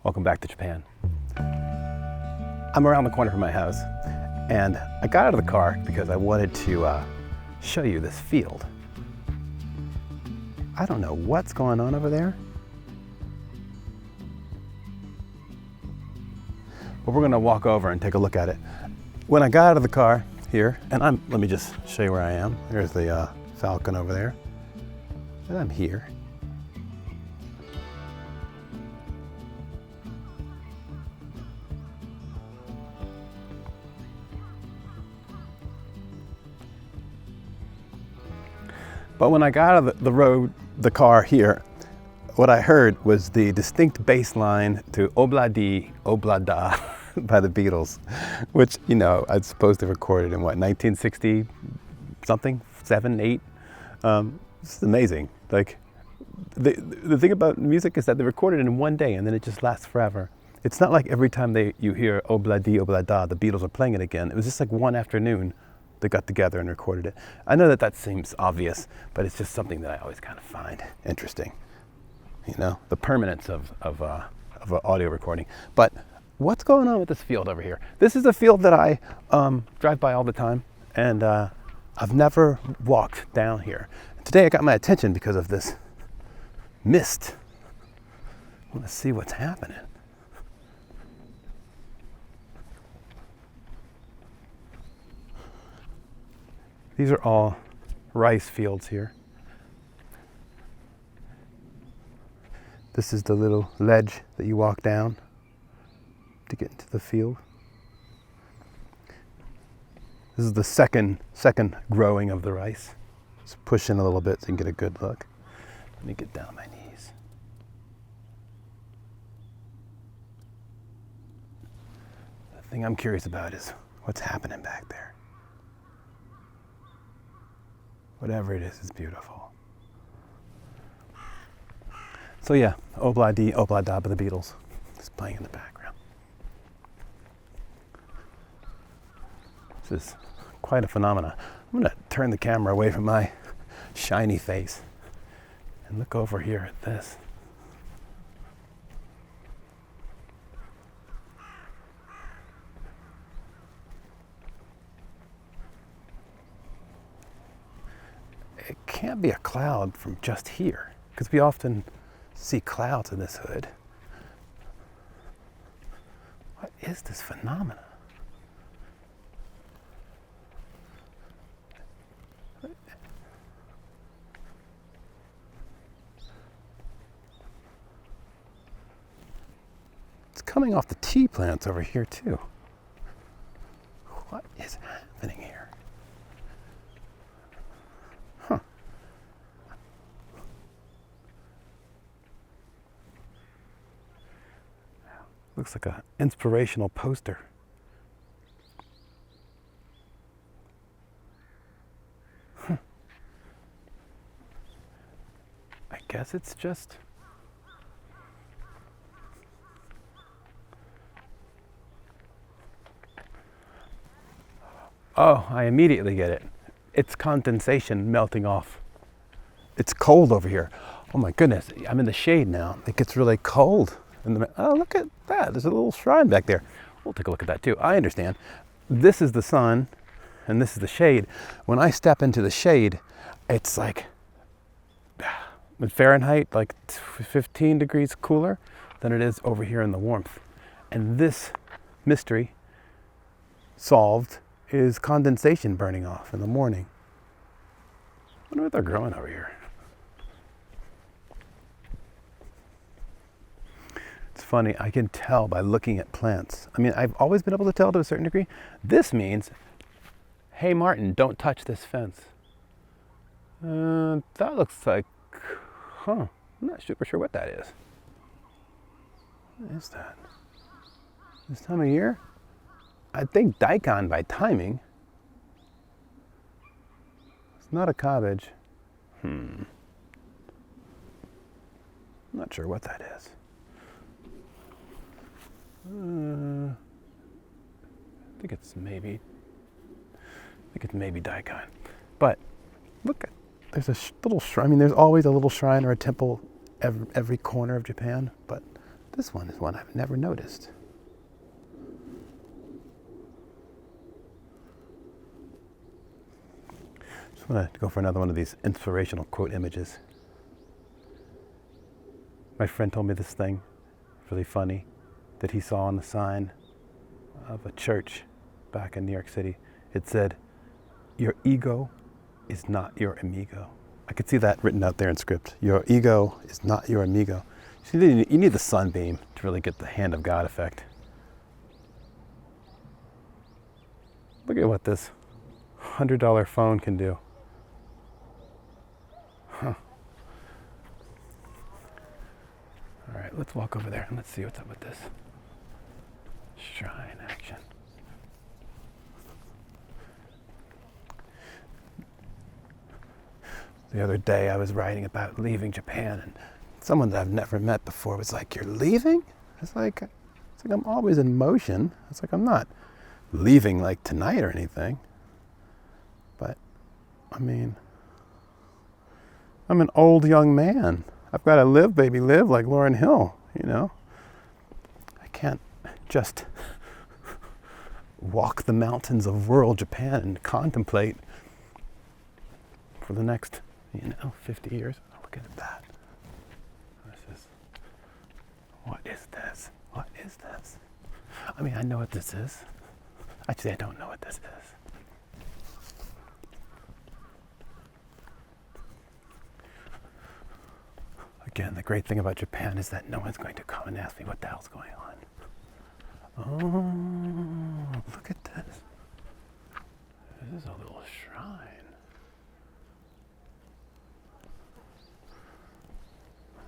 Welcome back to Japan. I'm around the corner from my house, and I got out of the car because I wanted to show you this field. I don't know what's going on over there, but we're gonna walk over and take a look at it. When I got out of the car here, and let me just show you where I am. There's the falcon over there, and I'm here. But when I got out of the car here, what I heard was the distinct bass line to Obladi Oblada by the Beatles, which, you know, I suppose they recorded in what, 1960 something, 7, 8? It's amazing. Like, the thing about music is that they recorded it in one day and then it just lasts forever. It's not like every time you hear Obladi Oblada, the Beatles are playing it again. It was just like one afternoon they got together and recorded it. I know that seems obvious, but it's just something that I always kind of find interesting. You know, the permanence of an audio recording. But what's going on with this field over here? This is a field that I drive by all the time, and I've never walked down here. Today I got my attention because of this mist. I want to see what's happening. These are all rice fields here. This is the little ledge that you walk down to get into the field. This is the second growing of the rice. Just push in a little bit so you can get a good look. Let me get down on my knees. The thing I'm curious about is what's happening back there. Whatever it is, it's beautiful. So yeah, Obladi Oblada by the Beatles is playing in the background. This is quite a phenomenon. I'm going to turn the camera away from my shiny face and look over here at this. It can't be a cloud from just here, because we often see clouds in this hood. What is this phenomena? It's coming off the tea plants over here too. What is happening here? Looks like an inspirational poster. I guess it's just... Oh, I immediately get it. It's condensation melting off. It's cold over here. Oh my goodness, I'm in the shade now. It gets really cold. Oh, look at that. There's a little shrine back there. We'll take a look at that too. I understand. This is the sun and this is the shade. When I step into the shade, it's like in Fahrenheit, like 15 degrees cooler than it is over here in the warmth. And this mystery solved is condensation burning off in the morning. I wonder what they're growing over here. It's funny, I can tell by looking at plants. I mean, I've always been able to tell to a certain degree. This means, hey Martin, don't touch this fence. That looks like, I'm not super sure what that is. What is that? This time of year? I think daikon by timing. It's not a cabbage. I'm not sure what that is. I think it's maybe daikon. But look, there's a little shrine. I mean, there's always a little shrine or a temple every corner of Japan, but This one is one I've never noticed. Just want to go for another one of these inspirational quote images. My friend told me this thing, really funny, that he saw on the sign of a church back in New York City. It said, "Your ego is not your amigo." I could see that written out there in script. Your ego is not your amigo. So you need the sunbeam to really get the hand of God effect. Look at what this $100 phone can do. Huh. All right, let's walk over there and let's see what's up with this shrine action. The other day I was writing about leaving Japan, and someone that I've never met before was like, "You're leaving?" It's like I'm always in motion. It's like I'm not leaving like tonight or anything. But I mean, I'm an old young man. I've got to live, baby, live like Lauryn Hill, you know? I can't just walk the mountains of rural Japan and contemplate for the next, 50 years. Oh, look at that. What is this? What is this? I mean, I know what this is. Actually, I don't know what this is. Again, the great thing about Japan is that no one's going to come and ask me what the hell's going on. Oh, look at this. This is a little shrine.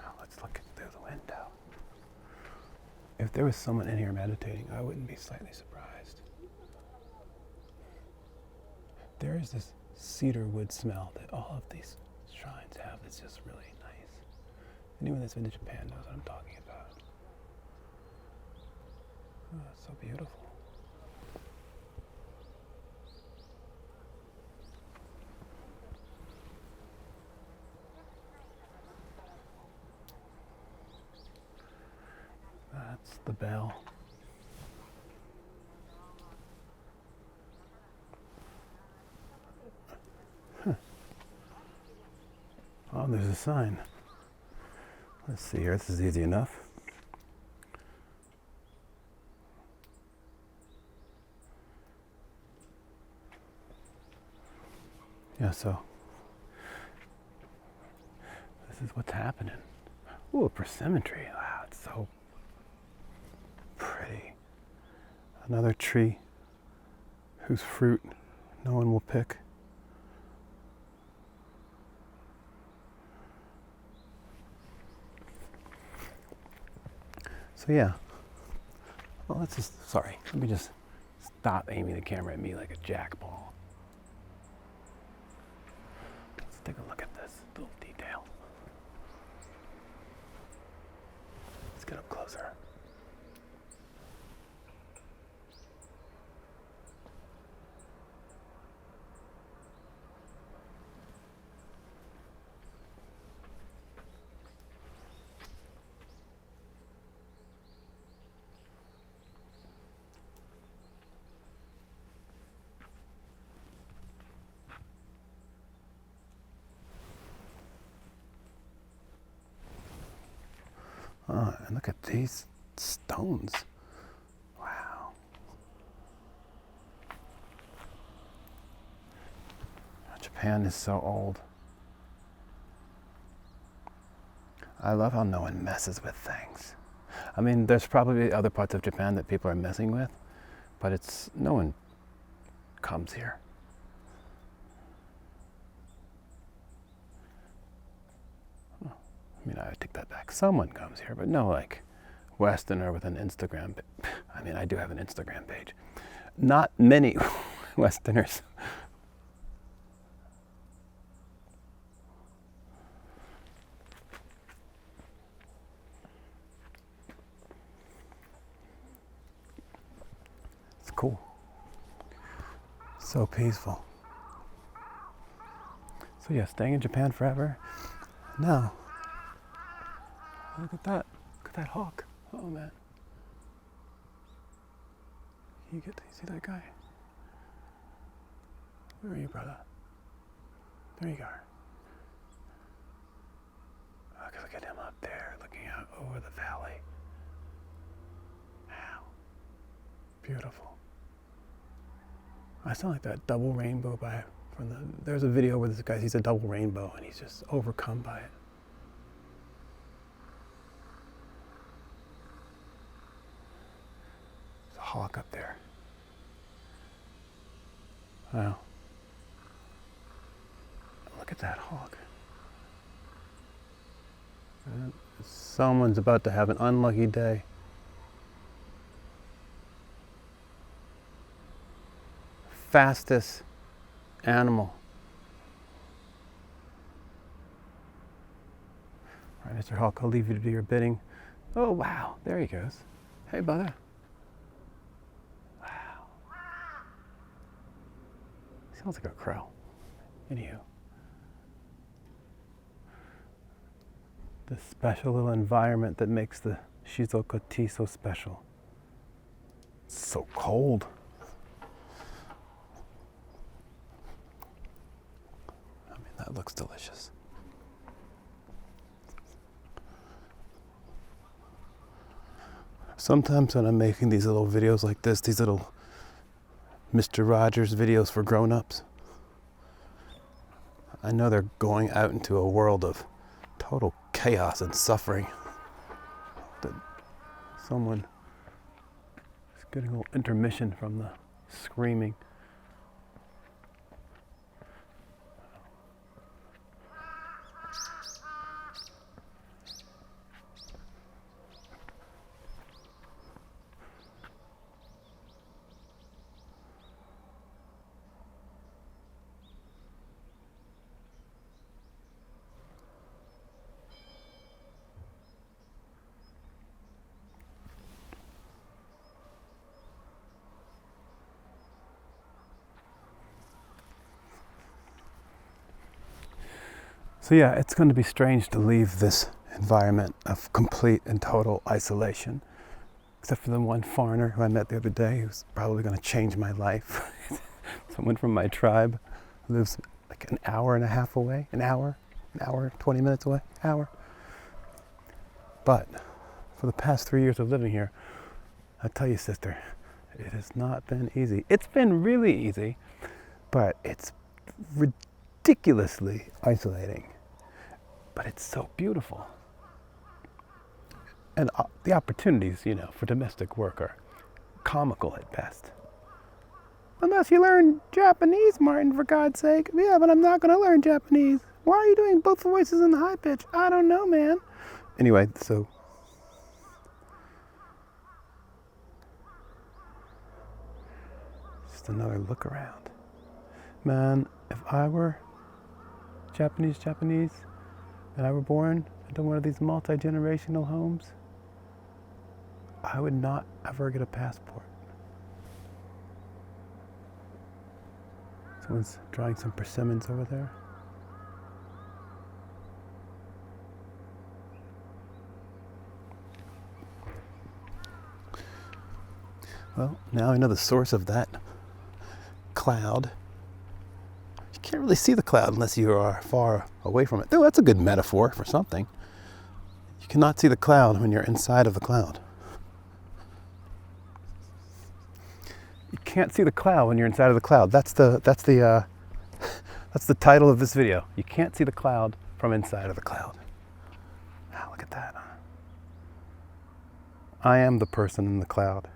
Now let's look through the window. If there was someone in here meditating, I wouldn't be slightly surprised. There is this cedar wood smell that all of these shrines have that's just really nice. Anyone that's been to Japan knows what I'm talking about. Oh, it's so beautiful. That's the bell. Huh. Oh, there's a sign. Let's see here, this is easy enough. Yeah, so this is what's happening. Ooh, a persimmon-tree. Wow, it's so pretty. Another tree whose fruit no one will pick. So yeah, well, let me just stop aiming the camera at me like a jackball. Let's take a look at this little detail. Let's get up closer. And look at these stones. Wow. Japan is so old. I love how no one messes with things. I mean, there's probably other parts of Japan that people are messing with, but no one comes here. I mean, I would take that back. Someone comes here, but no, like, Westerner with an Instagram. I mean, I do have an Instagram page. Not many Westerners. It's cool. So peaceful. So yeah, staying in Japan forever. No. Look at that. Look at that hawk. Oh man. You get to see that guy? Where are you, brother? There you are. Okay, look at him up there, looking out over the valley. Wow. Beautiful. I sound like that double rainbow there's a video where this guy sees a double rainbow and he's just overcome by it. There's a hawk up there. Wow. Look at that hawk. Someone's about to have an unlucky day. Fastest animal. All right, Mr. Hawk, I'll leave you to do your bidding. Oh, wow, there he goes. Hey, brother. Wow. Sounds like a crow. Anywho. The special little environment that makes the Shizuoka tea so special. It's so cold. I mean, that looks delicious. Sometimes when I'm making these little videos like this, these little Mr. Rogers videos for grown-ups, I know they're going out into a world of total chaos and suffering. That someone is getting a little intermission from the screaming. So yeah, it's going to be strange to leave this environment of complete and total isolation, except for the one foreigner who I met the other day who's probably going to change my life. Someone from my tribe who lives like an hour and a half away, an hour, 20 minutes away, hour. But for the past 3 years of living here, I tell you, sister, it has not been easy. It's been really easy, but it's ridiculously isolating. But it's so beautiful. And the opportunities, for domestic work are comical at best. Unless you learn Japanese, Martin, for God's sake. Yeah, but I'm not going to learn Japanese. Why are you doing both voices in the high pitch? I don't know, man. Anyway, so just another look around. Man, if I were Japanese, and I were born into one of these multi-generational homes, I would not ever get a passport. Someone's drawing some persimmons over there. Well, now I know the source of that cloud. You can't really see the cloud unless you are far away from it. Though that's a good metaphor for something. You cannot see the cloud when you're inside of the cloud. You can't see the cloud when you're inside of the cloud. That's the title of this video. You can't see the cloud from inside of the cloud. Wow, look at that. I am the person in the cloud.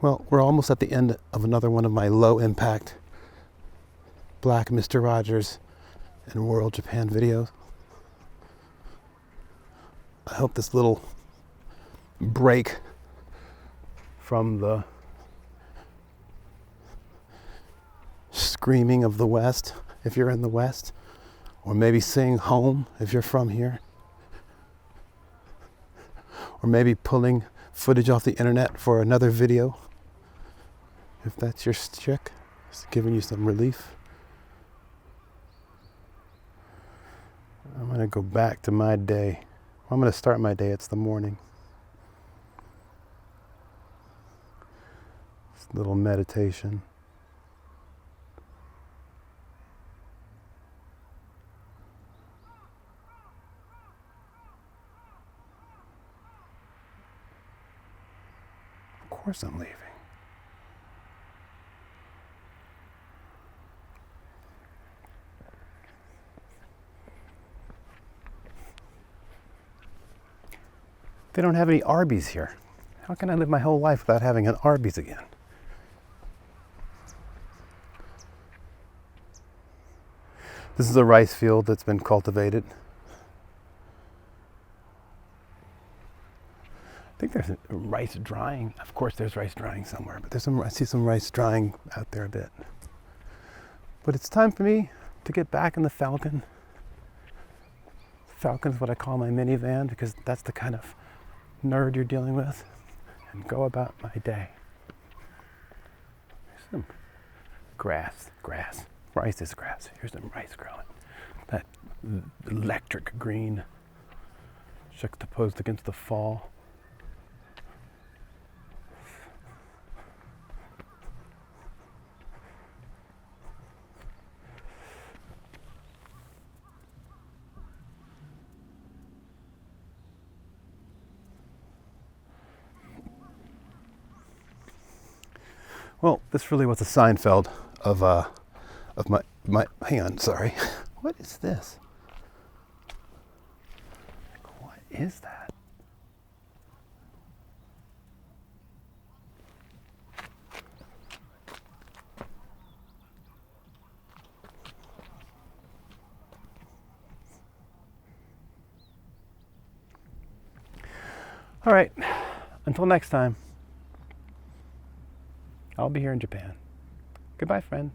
Well, we're almost at the end of another one of my low-impact Black Mr. Rogers and World Japan videos. I hope this little break from the screaming of the West, if you're in the West, or maybe saying home if you're from here, or maybe pulling footage off the internet for another video If that's your chick, it's giving you some relief. I'm going to go back to my day. I'm going to start my day. It's the morning. This little meditation. Of course I'm leaving. They don't have any Arby's here. How can I live my whole life without having an Arby's again? This is a rice field that's been cultivated. I think there's rice drying. Of course there's rice drying somewhere, but I see some rice drying out there a bit. But it's time for me to get back in the Falcon. Falcon's what I call my minivan because that's the kind of nerd you're dealing with, and go about my day. There's some grass. Rice is grass. Here's some rice growing. That electric green juxtaposed against the fall. Well, this really was a Seinfeld of my hang on, sorry. What is this? What is that? All right, until next time. I'll be here in Japan. Goodbye, friend.